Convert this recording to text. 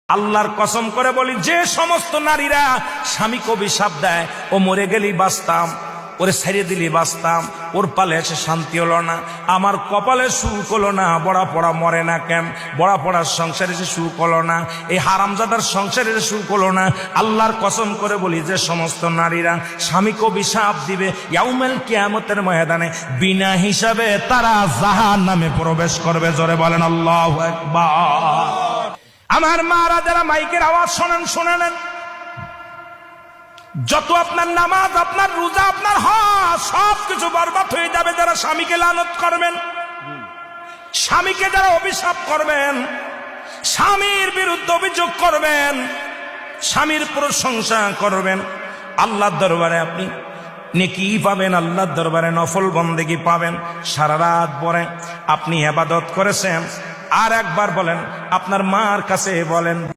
আল্লাহর কসম করে বলি, যে সমস্ত নারীরা স্বামীকে অভিশাপ দেয়, ও মরে গেলি বাঁচতাম, ওরে ছেড়ে দিলি বাঁচতাম, ওর পালে এসে শান্তি হলো না, আমার কপালে সুখ হলো না, বড়া পড়া মরে না কেন, বড়া পড়ার সংসারে এসে সুখ হলো না, এই হারামজাদার সংসারে এসে সুখ হলো না। আল্লাহর কসম করে বলি, যে সমস্ত নারীরা স্বামীকে অভিশাপ দিবে, ইয়াউমুল কিয়ামতের ময়দানে বিনা হিসাবে তারা জাহান্নামে প্রবেশ করবে। জোরে বলেন আল্লাহু আকবার। আমার মারা যারা মাইকের আওয়াজ শোনেন, শুনে নেন, যত আপনার নামাজ, আপনার রোজা, আপনার হজ সবকিছু বরবাদ হয়ে যাবে যারা স্বামীকে লানত করবেন, স্বামীকে যারা অভিশাপ করবেন, স্বামীর বিরুদ্ধে অভিযোগ করবেন, স্বামীর প্রশংসা করবেন। আল্লাহর দরবারে আপনি নেকি পাবেন, আল্লাহর দরবারে নফল বন্দেগী পাবেন। সারা রাত পরে আপনি ইবাদত করেছেন, আর একবার বলেন, আপনার মার কাছে বলেন,